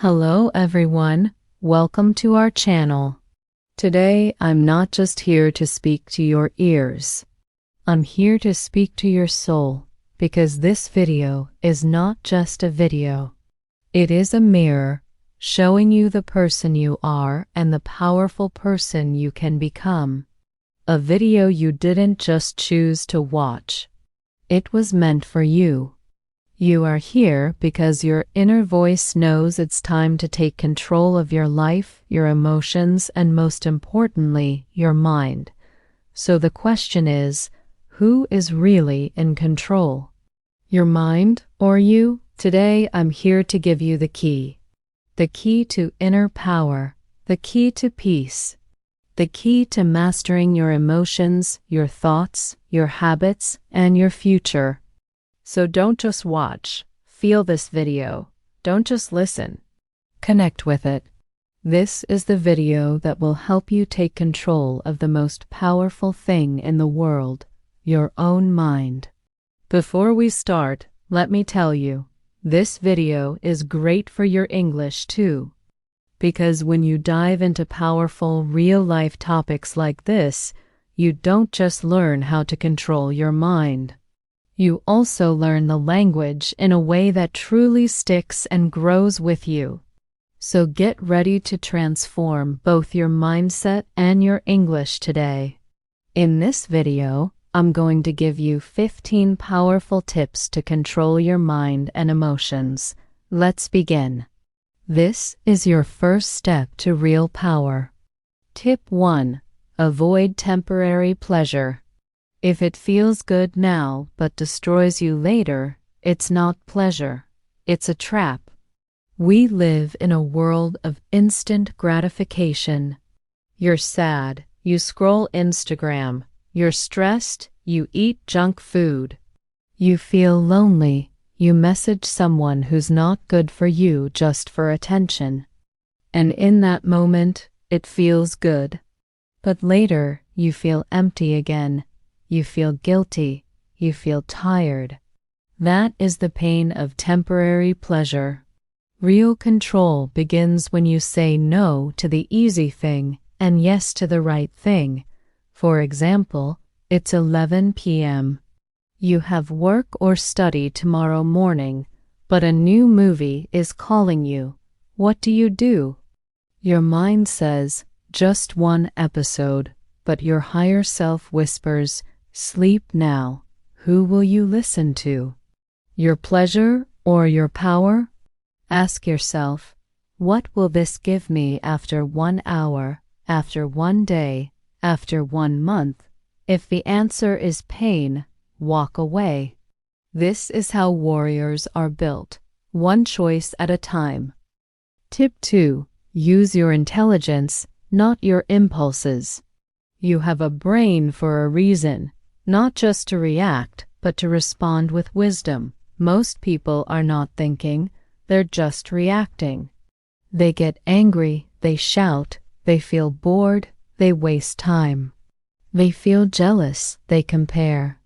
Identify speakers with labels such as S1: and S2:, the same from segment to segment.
S1: Hello everyone, welcome to our channel. Today I'm not just here to speak to your ears. I'm here to speak to your soul because this video is not just a video. It is a mirror showing you the person you are and the powerful person you can become. A video you didn't just choose to watch. It was meant for you. You are here because your inner voice knows it's time to take control of your life, your emotions, and most importantly, your mind. So the question is, who is really in control? Your mind or you? Today I'm here to give you the key. The key to inner power, the key to peace, the key to mastering your emotions, your thoughts, your habits, and your future. So don't just watch, feel this video. Don't just listen. Connect with it. This is the video that will help you take control of the most powerful thing in the world, your own mind. Before we start, let me tell you, this video is great for your English too. Because when you dive into powerful, real-life topics like this, you don't just learn how to control your mind. You also learn the language in a way that truly sticks and grows with you. So get ready to transform both your mindset and your English today. In this video, I'm going to give you 15 powerful tips to control your mind and emotions. Let's begin. This is your first step to real power. Tip 1. Avoid temporary pleasure. If it feels good now but destroys you later, it's not pleasure. It's a trap. We live in a world of instant gratification. You're sad, you scroll Instagram. You're stressed, you eat junk food. You feel lonely, you message someone who's not good for you just for attention. And in that moment, it feels good. But later, you feel empty again. You feel guilty. You feel tired. That is the pain of temporary pleasure. Real control begins when you say no to the easy thing and yes to the right thing. For example, it's 11 p.m. You have work or study tomorrow morning, but a new movie is calling you. What do? Your mind says, just one episode, but your higher self whispers, sleep now. Who will you listen to? Your pleasure or your power? Ask yourself, what will this give me after 1 hour, after 1 day, after 1 month? If the answer is pain, walk away. This is how warriors are built, one choice at a time. Tip 2. Use your intelligence, not your impulses. You have a brain for a reason. Not just to react, but to respond with wisdom. Most people are not thinking, they're just reacting. They get angry, they shout, they feel bored, they waste time. They feel jealous, they compare.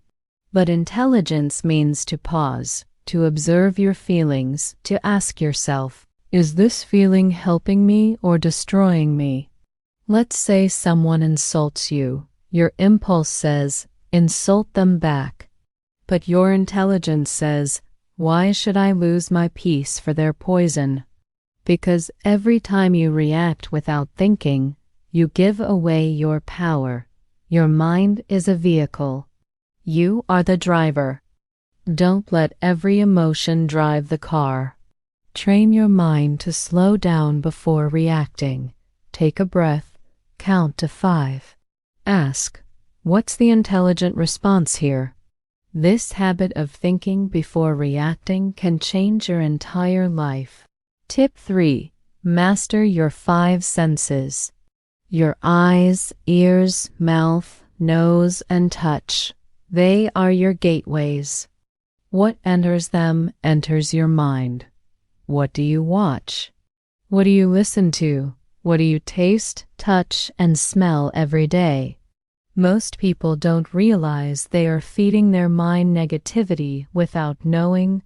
S1: But intelligence means to pause, to observe your feelings, to ask yourself, is this feeling helping me or destroying me? Let's say someone insults you. Your impulse says, insult them back. But your intelligence says, why should I lose my peace for their poison? Because every time you react without thinking, you give away your power. Your mind is a vehicle. You are the driver. Don't let every emotion drive the car. Train your mind to slow down before reacting. Take a breath, count to 5. Ask, what's the intelligent response here? This habit of thinking before reacting can change your entire life. Tip 3. Master your 5 senses. Your eyes, ears, mouth, nose, and touch. They are your gateways. What enters them enters your mind. What do you watch? What do you listen to? What do you taste, touch, and smell every day? Most people don't realize they are feeding their mind negativity without knowing,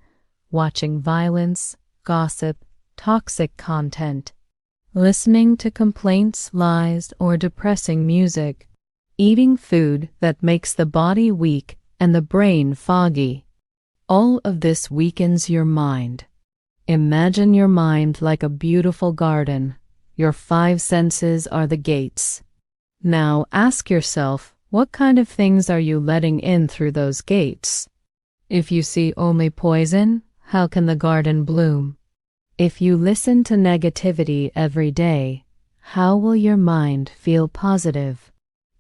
S1: watching violence, gossip, toxic content, listening to complaints, lies, or depressing music, eating food that makes the body weak and the brain foggy. All of this weakens your mind. Imagine your mind like a beautiful garden. Your 5 senses are the gates. Now ask yourself, what kind of things are you letting in through those gates? If you see only poison, how can the garden bloom? If you listen to negativity every day, how will your mind feel positive?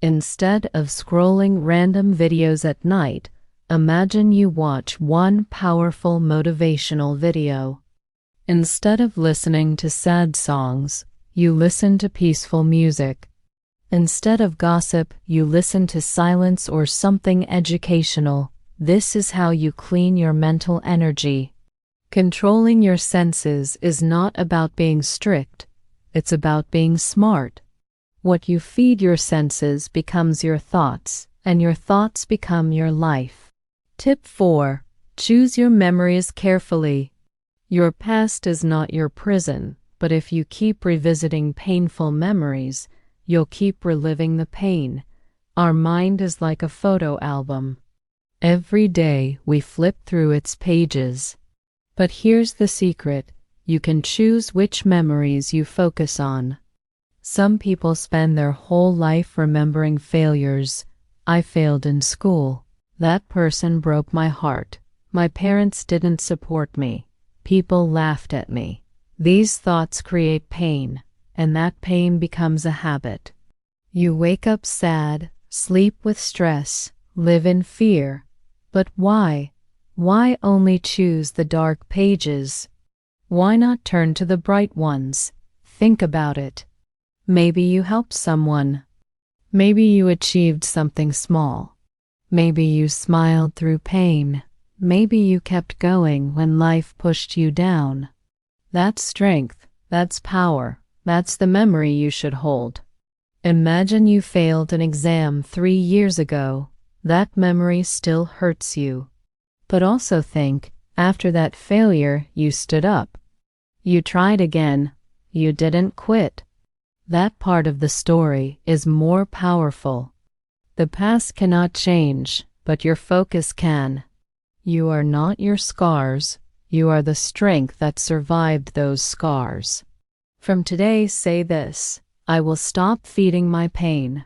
S1: Instead of scrolling random videos at night, imagine you watch one powerful motivational video. Instead of listening to sad songs, you listen to peaceful music. Instead of gossip, you listen to silence or something educational. This is how you clean your mental energy. Controlling your senses is not about being strict, it's about being smart. What you feed your senses becomes your thoughts, and your thoughts become your life. Tip 4. Choose your memories carefully. Your past is not your prison, but if you keep revisiting painful memories, you'll keep reliving the pain. Our mind is like a photo album. Every day we flip through its pages. But here's the secret: you can choose which memories you focus on. Some people spend their whole life remembering failures. I failed in school. That person broke my heart. My parents didn't support me. People laughed at me. These thoughts create pain, and that pain becomes a habit. You wake up sad, sleep with stress, live in fear. But why? Why only choose the dark pages? Why not turn to the bright ones? Think about it. Maybe you helped someone. Maybe you achieved something small. Maybe you smiled through pain. Maybe you kept going when life pushed you down. That's strength. That's power. That's the memory you should hold. Imagine you failed an exam 3 years ago. That memory still hurts you. But also think, after that failure, you stood up. You tried again. You didn't quit. That part of the story is more powerful. The past cannot change, but your focus can. You are not your scars. You are the strength that survived those scars. From today, say this: I will stop feeding my pain.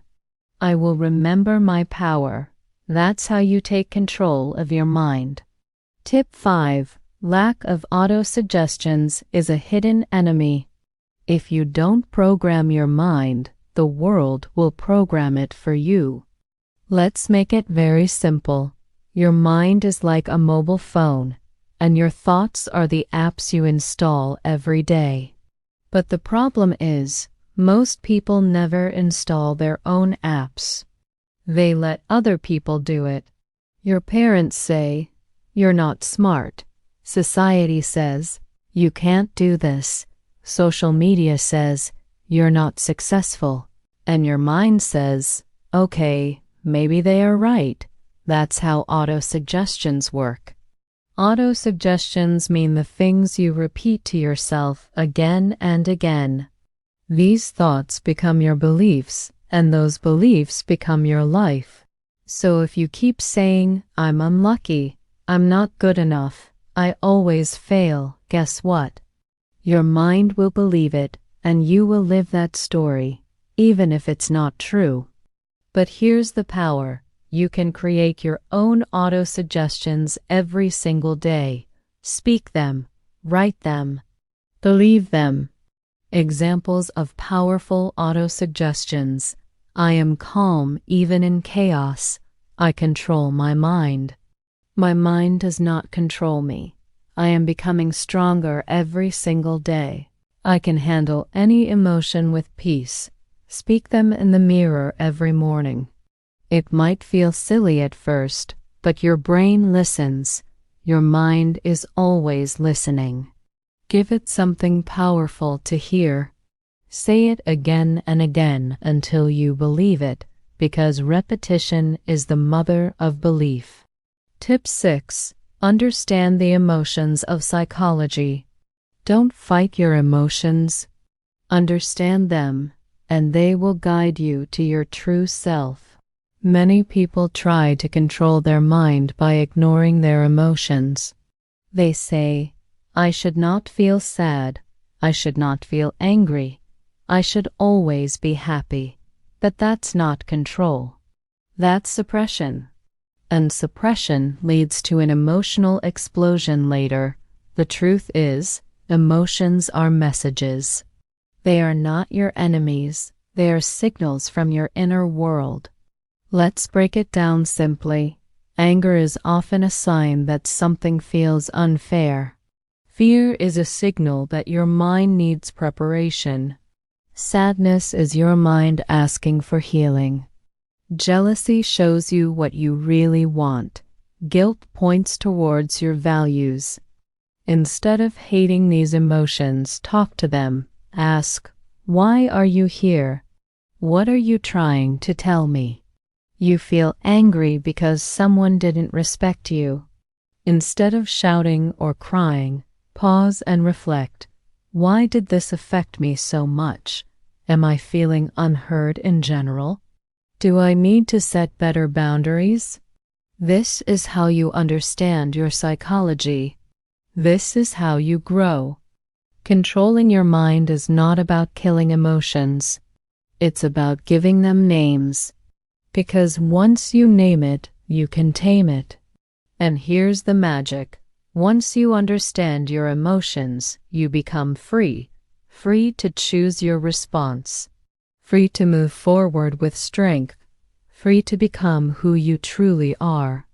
S1: I will remember my power. That's how you take control of your mind. Tip 5. Lack of auto-suggestions is a hidden enemy. If you don't program your mind, the world will program it for you. Let's make it very simple. Your mind is like a mobile phone, and your thoughts are the apps you install every day. But the problem is, most people never install their own apps. They let other people do it. Your parents say, "You're not smart." Society says, "You can't do this." Social media says, "You're not successful." And your mind says, "Okay, maybe they are right." That's how auto-suggestions work. Auto-suggestions mean the things you repeat to yourself again and again. These thoughts become your beliefs, and those beliefs become your life. So if you keep saying, "I'm unlucky," "I'm not good enough," "I always fail," guess what? Your mind will believe it, and you will live that story, even if it's not true. But here's the power. You can create your own auto-suggestions every single day. Speak them, write them, believe them. Examples of powerful auto-suggestions: I am calm even in chaos. I control my mind. My mind does not control me. I am becoming stronger every single day. I can handle any emotion with peace. Speak them in the mirror every morning. It might feel silly at first, but your brain listens. Your mind is always listening. Give it something powerful to hear. Say it again and again until you believe it, because repetition is the mother of belief. Tip 6. Understand the emotions of psychology. Don't fight your emotions. Understand them, and they will guide you to your true self. Many people try to control their mind by ignoring their emotions. They say, I should not feel sad. I should not feel angry. I should always be happy. But that's not control. That's suppression. And suppression leads to an emotional explosion later. The truth is, emotions are messages. They are not your enemies. They are signals from your inner world. Let's break it down simply. Anger is often a sign that something feels unfair. Fear is a signal that your mind needs preparation. Sadness is your mind asking for healing. Jealousy shows you what you really want. Guilt points towards your values. Instead of hating these emotions, talk to them. Ask, why are you here? What are you trying to tell me? You feel angry because someone didn't respect you. Instead of shouting or crying, pause and reflect. Why did this affect me so much? Am I feeling unheard in general? Do I need to set better boundaries? This is how you understand your psychology. This is how you grow. Controlling your mind is not about killing emotions. It's about giving them names. Because once you name it, you can tame it. And here's the magic. Once you understand your emotions, you become free. Free to choose your response. Free to move forward with strength. Free to become who you truly are.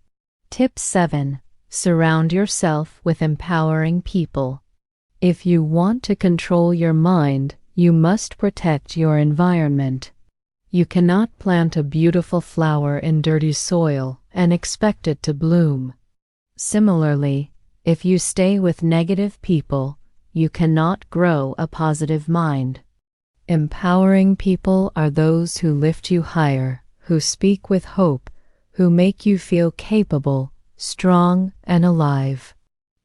S1: Tip 7. Surround yourself with empowering people. If you want to control your mind, you must protect your environment. You cannot plant a beautiful flower in dirty soil and expect it to bloom. Similarly, if you stay with negative people, you cannot grow a positive mind. Empowering people are those who lift you higher, who speak with hope, who make you feel capable, strong, and alive.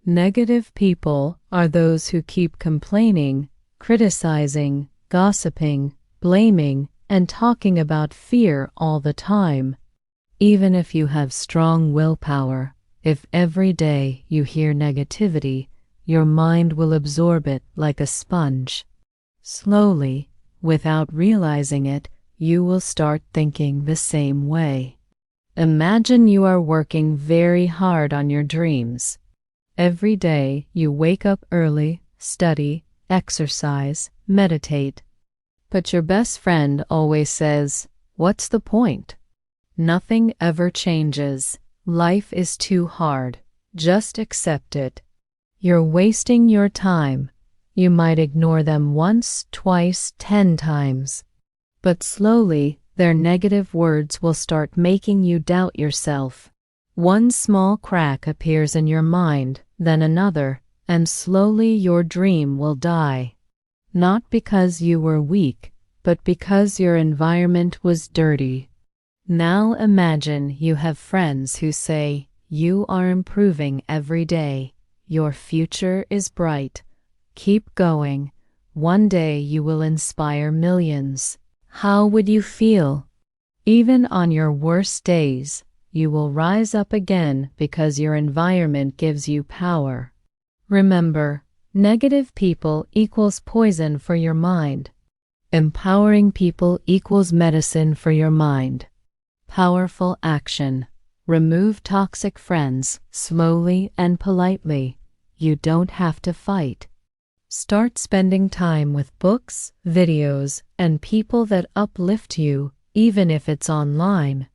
S1: Negative people are those who keep complaining, criticizing, gossiping, blaming, and talking about fear all the time. Even if you have strong willpower, if every day you hear negativity, your mind will absorb it like a sponge. Slowly, without realizing it, you will start thinking the same way. Imagine you are working very hard on your dreams. Every day you wake up early, study, exercise, meditate. But your best friend always says, "What's the point? Nothing ever changes. Life is too hard. Just accept it." You're wasting your time. You might ignore them once, twice, 10 times. But slowly, their negative words will start making you doubt yourself. One small crack appears in your mind, then another, and slowly your dream will die. Not because you were weak, but because your environment was dirty. Now imagine you have friends who say, "You are improving every day. Your future is bright. Keep going. One day you will inspire millions." How would you feel? Even on your worst days, you will rise up again because your environment gives you power. Remember, negative people equals poison for your mind. Empowering people equals medicine for your mind. Powerful action. Remove toxic friends slowly and politely. You don't have to fight. Start spending time with books, videos, and people that uplift you, even if it's online.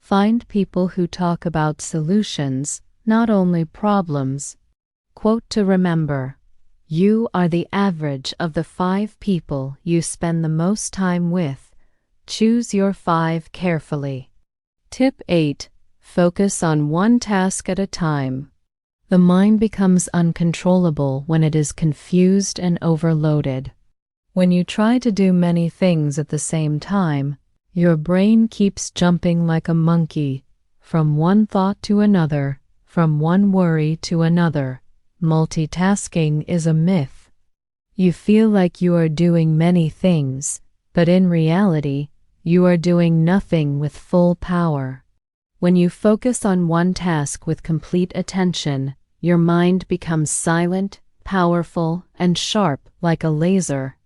S1: Find people who talk about solutions, not only problems. Quote to remember: you are the average of the 5 people you spend the most time with. Choose your 5 carefully. Tip 8. Focus on one task at a time. The mind becomes uncontrollable when it is confused and overloaded. When you try to do many things at the same time, your brain keeps jumping like a monkey, from one thought to another, from one worry to another. Multitasking is a myth. You feel like you are doing many things, but in reality, you are doing nothing with full power. When you focus on one task with complete attention, your mind becomes silent, powerful, and sharp like a laser.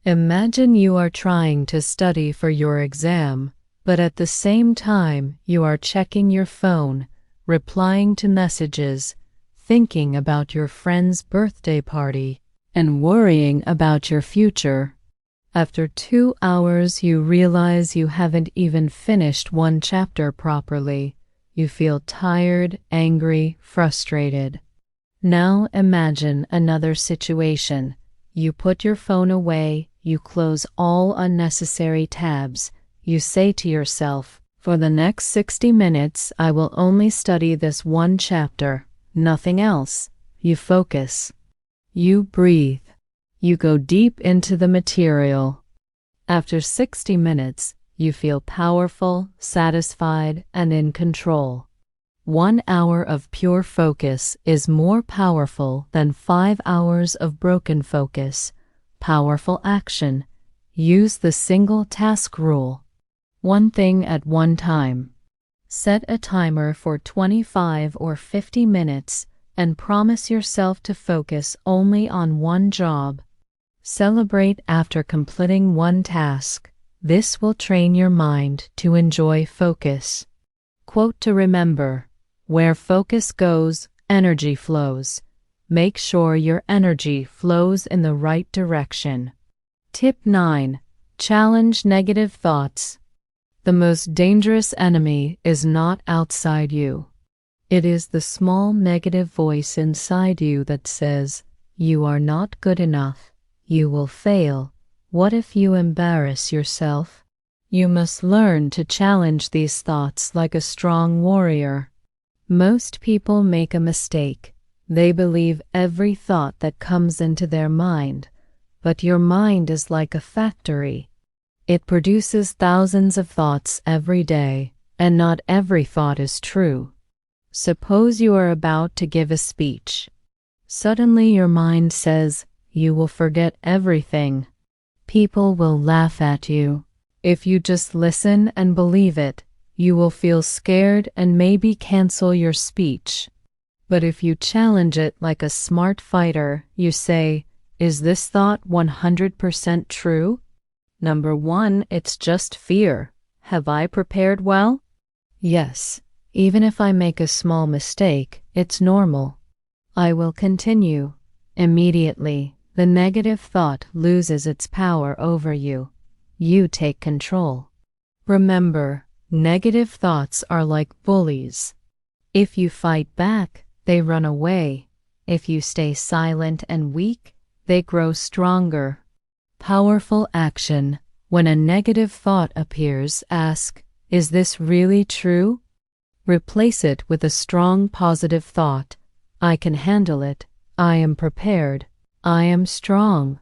S1: Imagine you are trying to study for your exam, but at the same time you are checking your phone, replying to messages, thinking about your friend's birthday party, and worrying about your future. After 2 hours, you realize you haven't even finished one chapter properly. You feel tired, angry, frustrated. Now imagine another situation. You put your phone away, you close all unnecessary tabs. You say to yourself, "For the next 60 minutes, I will only study this one chapter, nothing else." You focus. You breathe. You go deep into the material. After 60 minutes, you feel powerful, satisfied, and in control. 1 hour of pure focus is more powerful than 5 hours of broken focus. Powerful action. Use the single task rule. One thing at one time. Set a timer for 25 or 50 minutes and promise yourself to focus only on one job. Celebrate after completing one task. This will train your mind to enjoy focus. Quote to remember: where focus goes, energy flows. Make sure your energy flows in the right direction. Tip 9. Challenge negative thoughts. The most dangerous enemy is not outside you. It is the small negative voice inside you that says, "You are not good enough. You will fail. What if you embarrass yourself?" You must learn to challenge these thoughts like a strong warrior. Most people make a mistake. They believe every thought that comes into their mind, but your mind is like a factory. It produces thousands of thoughts every day, and not every thought is true. Suppose you are about to give a speech. Suddenly your mind says, "You will forget everything. People will laugh at you." If you just listen and believe it, you will feel scared and maybe cancel your speech. But if you challenge it like a smart fighter, you say, "Is this thought 100% true? Number 1, it's just fear. Have I prepared well? Yes. Even if I make a small mistake, it's normal. I will continue." Immediately, the negative thought loses its power over you. You take control. Remember, negative thoughts are like bullies. If you fight back, they run away. If you stay silent and weak, they grow stronger. Powerful action. When a negative thought appears, ask, "Is this really true?" Replace it with a strong positive thought. "I can handle it. I am prepared. I am strong."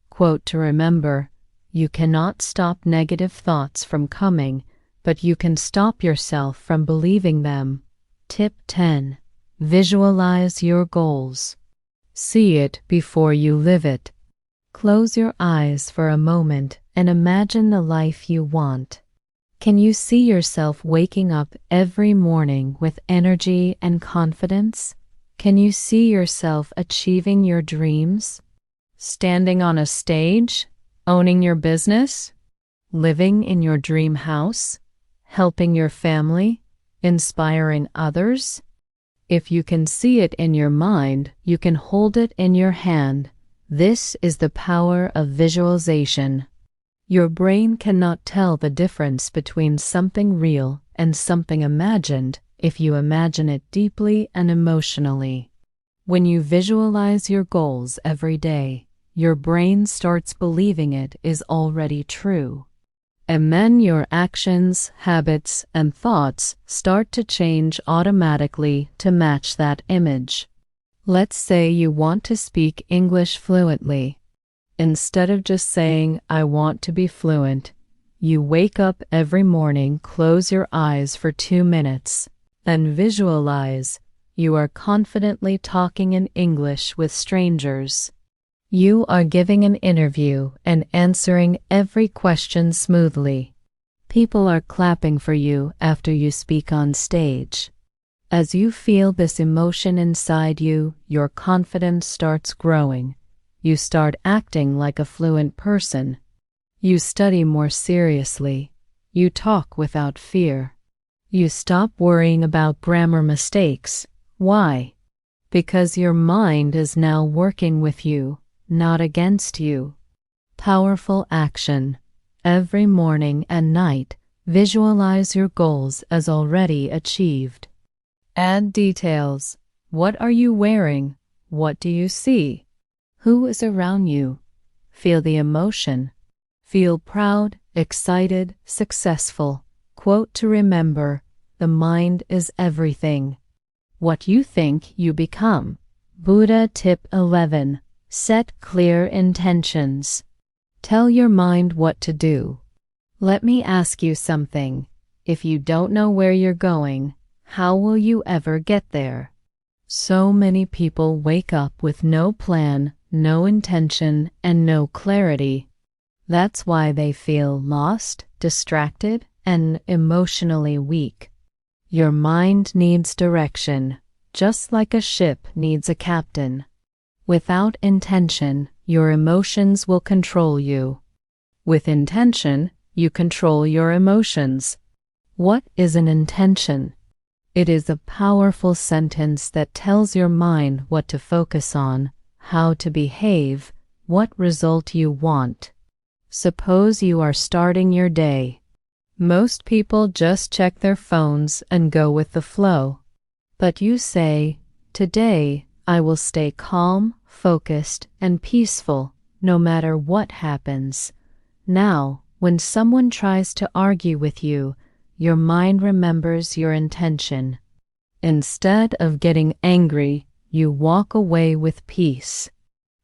S1: Quote to remember: you cannot stop negative thoughts from coming, but you can stop yourself from believing them. Tip 10. Visualize your goals. See it before you live it. Close your eyes for a moment and imagine the life you want. Can you see yourself waking up every morning with energy and confidence? Can you see yourself achieving your dreams? Standing on a stage? Owning your business? Living in your dream house? Helping your family? Inspiring others? If you can see it in your mind, you can hold it in your hand. This is the power of visualization. Your brain cannot tell the difference between something real and something imagined if you imagine it deeply and emotionally. When you visualize your goals every day, your brain starts believing it is already true. And then your actions, habits, and thoughts start to change automatically to match that image. Let's say you want to speak English fluently. Instead of just saying, "I want to be fluent," you wake up every morning, close your eyes for 2 minutes, and visualize you are confidently talking in English with strangers. You are giving an interview and answering every question smoothly. People are clapping for you after you speak on stage. As you feel this emotion inside you, your confidence starts growing. You start acting like a fluent person. You study more seriously. You talk without fear. You stop worrying about grammar mistakes. Why? Because your mind is now working with you, not against you. Powerful action. Every morning and night, visualize your goals as already achieved. Add details. What are you wearing? What do you see? Who is around you? Feel the emotion. Feel proud, excited, successful. Quote to remember, the mind is everything. What you think, you become. Buddha Tip 11. Set clear intentions. Tell your mind what to do. Let me ask you something. If you don't know where you're going, how will you ever get there? So many people wake up with no plan, no intention, and no clarity. That's why they feel lost, distracted, and emotionally weak. Your mind needs direction, just like a ship needs a captain. Without intention, your emotions will control you. With intention, you control your emotions. What is an intention? It is a powerful sentence that tells your mind what to focus on, how to behave, what result you want. Suppose you are starting your day. Most people just check their phones and go with the flow. But you say, "Today, I will stay calm, focused, and peaceful, no matter what happens." Now, when someone tries to argue with you, your mind remembers your intention. Instead of getting angry, you walk away with peace.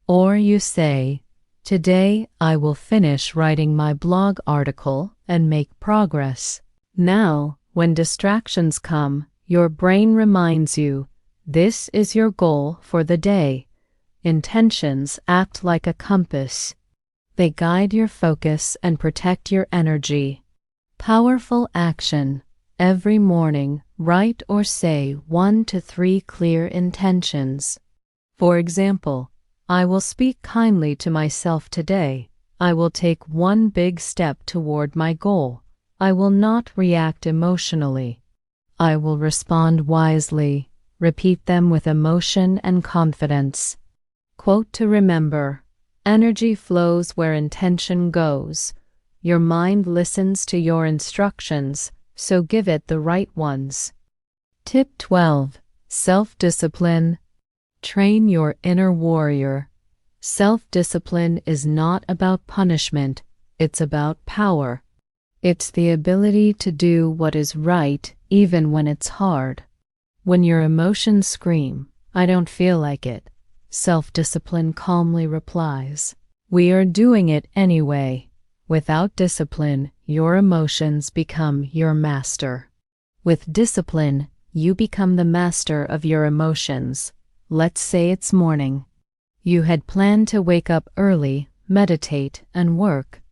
S1: Or you say, "Today I will finish writing my blog article and make progress." Now, when distractions come, your brain reminds you, this is your goal for the day. Intentions act like a compass. They guide your focus and protect your energy. Powerful action. Every morning, write or say 1 to 3 clear intentions. For example, I will speak kindly to myself today. I will take one big step toward my goal. I will not react emotionally. I will respond wisely. Repeat them with emotion and confidence. Quote to remember, energy flows where intention goes. Your mind listens to your instructions, so give it the right ones. Tip 12. Self-discipline. Train your inner warrior. Self-discipline is not about punishment, it's about power. It's the ability to do what is right even when it's hard. When your emotions scream, "I don't feel like it," self-discipline calmly replies, "We are doing it anyway." Without discipline, your emotions become your master. With discipline, you become the master of your emotions. Let's say it's morning. You had planned to wake up early, meditate, and work.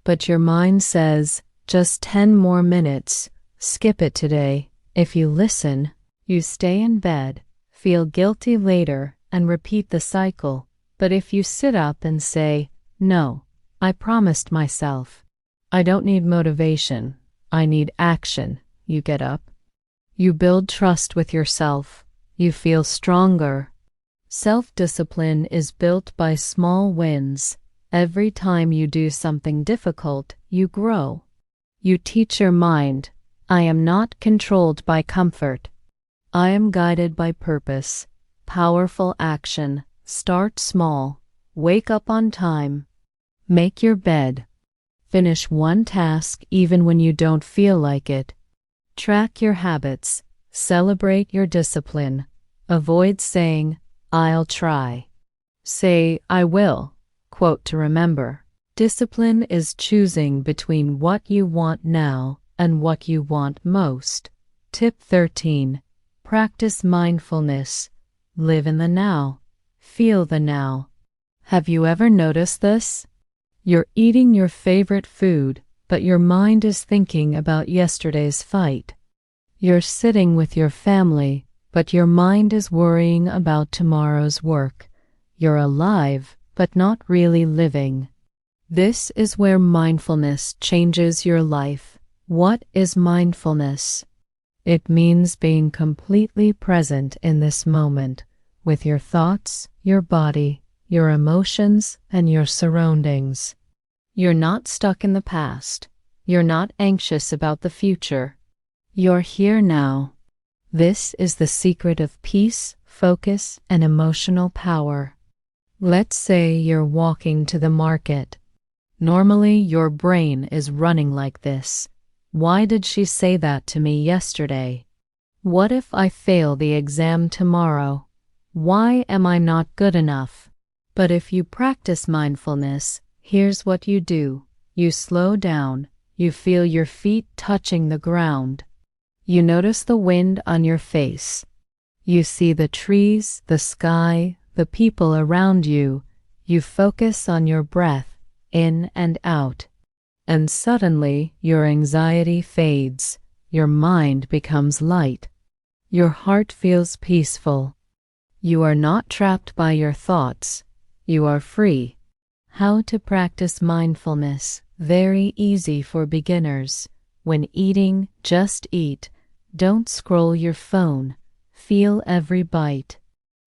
S1: But your mind says, "Just 10 more minutes. Skip it today." If you listen, you stay in bed, feel guilty later, and repeat the cycle. But if you sit up and say, "No, I promised myself. I don't need motivation. I need action," you get up. You build trust with yourself. You feel stronger. Self-discipline is built by small wins. Every time you do something difficult, you grow. You teach your mind, "I am not controlled by comfort. I am guided by purpose." Powerful action. Start small. Wake up on time. Make your bed. Finish one task even when you don't feel like it. Track your habits. Celebrate your discipline. Avoid saying, "I'll try." Say, "I will." Quote to remember, discipline is choosing between what you want now and what you want most. Tip 13. Practice mindfulness. Live in the now. Feel the now. Have you ever noticed this? You're eating your favorite food, but your mind is thinking about yesterday's fight. You're sitting with your family, but your mind is worrying about tomorrow's work. You're alive, but not really living. This is where mindfulness changes your life. What is mindfulness? It means being completely present in this moment, with your thoughts, your body, your emotions, and your surroundings. You're not stuck in the past. You're not anxious about the future. You're here now. This is the secret of peace, focus, and emotional power. Let's say you're walking to the market. Normally, your brain is running like this. Why did she say that to me yesterday? What if I fail the exam tomorrow? Why am I not good enough? But if you practice mindfulness, here's what you do. You slow down. You feel your feet touching the ground. You notice the wind on your face. You see the trees, the sky, the people around you. You focus on your breath, in and out. And suddenly, your anxiety fades. Your mind becomes light. Your heart feels peaceful. You are not trapped by your thoughts. You are free. How to practice mindfulness? Very easy for beginners. When eating, just eat. Don't scroll your phone. Feel every bite.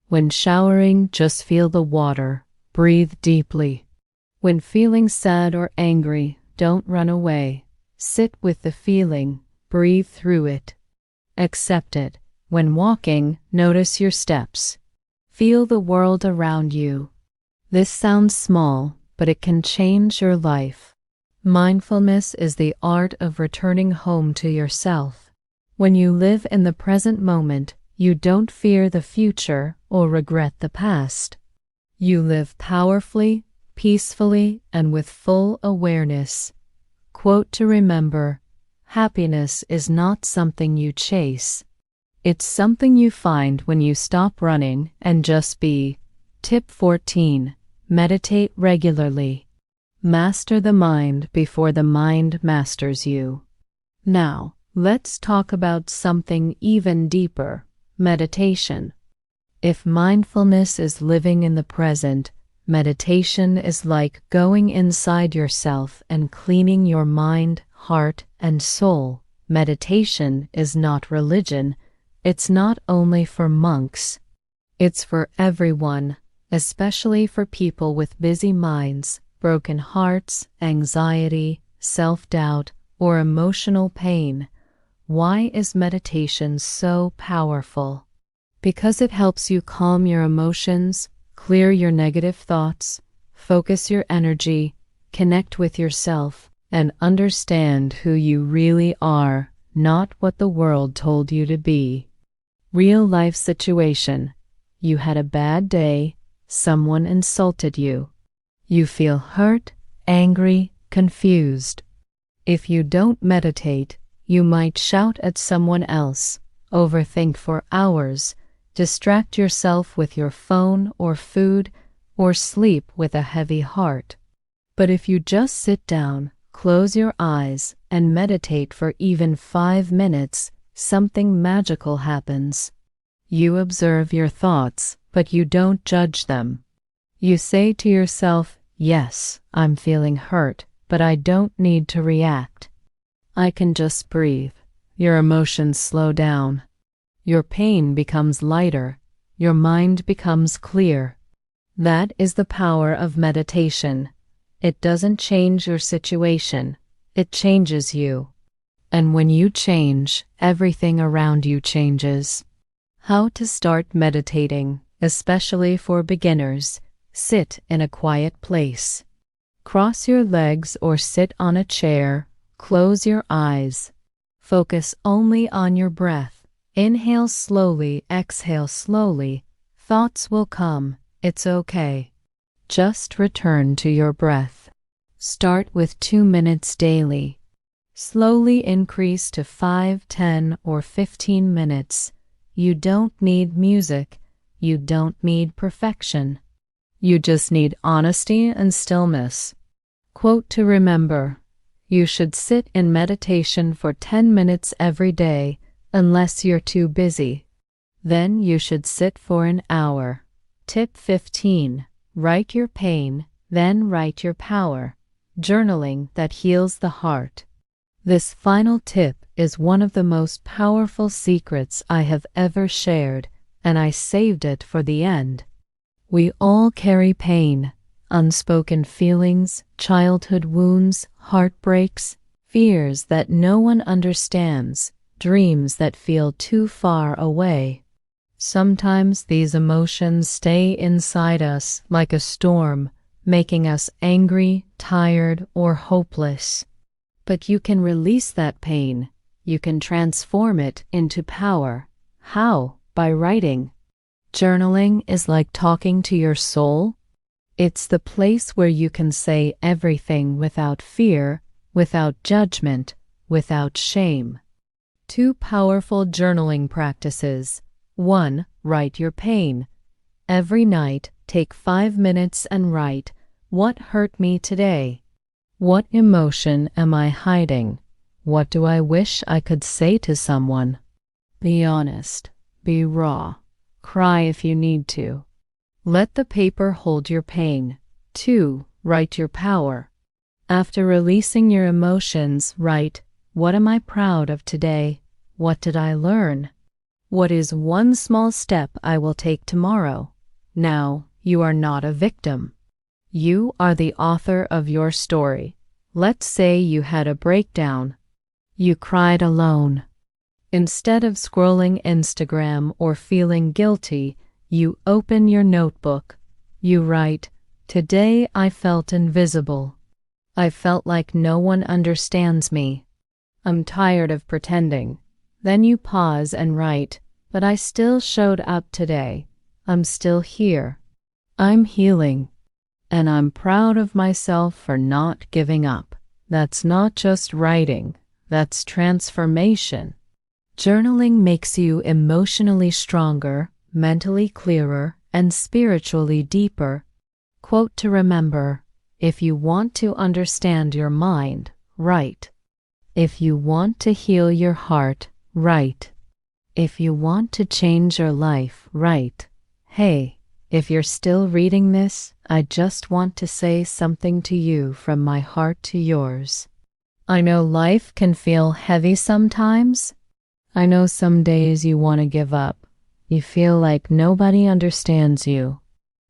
S1: When showering, just feel the water. Breathe deeply. When feeling sad or angry, don't run away. Sit with the feeling. Breathe through it. Accept it. When walking, notice your steps. Feel the world around you. This sounds small, but it can change your life. Mindfulness is the art of returning home to yourself. When you live in the present moment, you don't fear the future or regret the past. You live powerfully, peacefully, and with full awareness. Quote to remember: happiness is not something you chase. It's something you find when you stop running and just be. Tip 14. Meditate regularly. Master the mind before the mind masters you. Now, let's talk about something even deeper: meditation. If mindfulness is living in the present, meditation is like going inside yourself and cleaning your mind, heart, and soul. Meditation is not religion. It's not only for monks. It's for everyone, especially for people with busy minds, broken hearts, anxiety, self-doubt, or emotional pain. Why is meditation so powerful? Because it helps you calm your emotions, clear your negative thoughts, focus your energy, connect with yourself, and understand who you really are, not what the world told you to be. Real life situation. You had a bad day. Someone insulted you. You feel hurt, angry, confused. If you don't meditate, you might shout at someone else, overthink for hours, distract yourself with your phone or food, or sleep with a heavy heart. But if you just sit down, close your eyes, and meditate for even 5 minutes, something magical happens. You observe your thoughts, but you don't judge them. You say to yourself, yes, I'm feeling hurt, but I don't need to react. I can just breathe. Your emotions slow down. Your pain becomes lighter. Your mind becomes clear. That is the power of meditation. It doesn't change your situation. It changes you. And when you change, everything around you changes. How to start meditating, especially for beginners. Sit in a quiet place. Cross your legs or sit on a chair. Close your eyes. Focus only on your breath. Inhale slowly, exhale slowly. Thoughts will come. It's okay. Just return to your breath. Start with 2 minutes daily. Slowly increase to 5, 10, or 15 minutes. You don't need music. You don't need perfection. You just need honesty and stillness. Quote to remember: you should sit in meditation for 10 minutes every day, unless you're too busy. Then you should sit for an hour. Tip 15. Write your pain, then write your power. Journaling that heals the heart. This final tip is one of the most powerful secrets I have ever shared, and I saved it for the end. We all carry pain, unspoken feelings, childhood wounds, heartbreaks, fears that no one understands, dreams that feel too far away. Sometimes these emotions stay inside us like a storm, making us angry, tired, or hopeless. But you can release that pain. You can transform it into power. How? By writing. Journaling is like talking to your soul. It's the place where you can say everything without fear, without judgment, without shame. 2 powerful journaling practices. 1. Write your pain. Every night, take 5 minutes and write, what hurt me today? What emotion am I hiding? What do I wish I could say to someone? Be honest. Be raw. Cry if you need to. Let the paper hold your pain. 2. Write your power. After releasing your emotions, write, what am I proud of today? What did I learn? What is one small step I will take tomorrow? Now, you are not a victim. You are the author of your story. Let's say you had a breakdown. You cried alone. Instead of scrolling Instagram or feeling guilty, you open your notebook. You write, today I felt invisible. I felt like no one understands me. I'm tired of pretending. Then you pause and write, but I still showed up today. I'm still here. I'm healing. And I'm proud of myself for not giving up. That's not just writing. That's transformation. Journaling makes you emotionally stronger, mentally clearer, and spiritually deeper. Quote to remember: if you want to understand your mind, write. If you want to heal your heart, write. If you want to change your life, write. Hey, if you're still reading this, I just want to say something to you from my heart to yours. I know life can feel heavy sometimes. I know some days you want to give up. You feel like nobody understands you.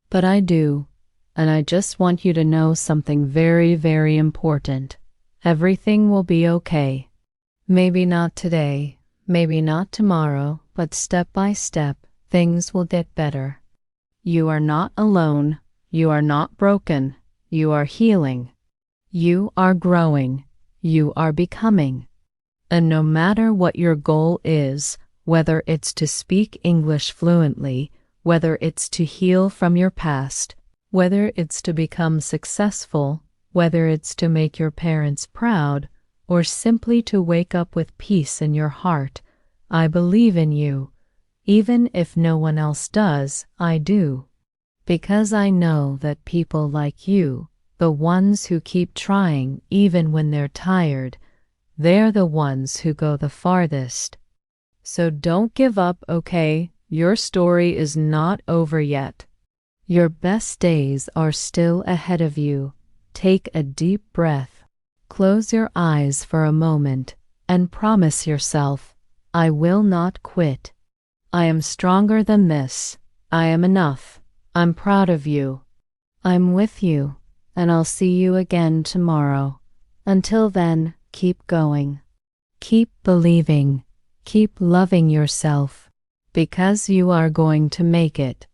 S1: But I do, and I just want you to know something very, very important. Everything will be okay. Maybe not today, maybe not tomorrow, but step by step, things will get better. You are not alone. You are not broken. You are healing. You are growing. You are becoming. And no matter what your goal is, whether it's to speak English fluently, whether it's to heal from your past, whether it's to become successful, whether it's to make your parents proud, or simply to wake up with peace in your heart, I believe in you. Even if no one else does, I do. Because I know that people like you, the ones who keep trying even when they're tired, they're the ones who go the farthest. So don't give up, okay? Your story is not over yet. Your best days are still ahead of you. Take a deep breath. Close your eyes for a moment and promise yourself, I will not quit. I am stronger than this. I am enough. I'm proud of you. I'm with you, and I'll see you again tomorrow. Until then, keep going. Keep believing. Keep loving yourself, because you are going to make it.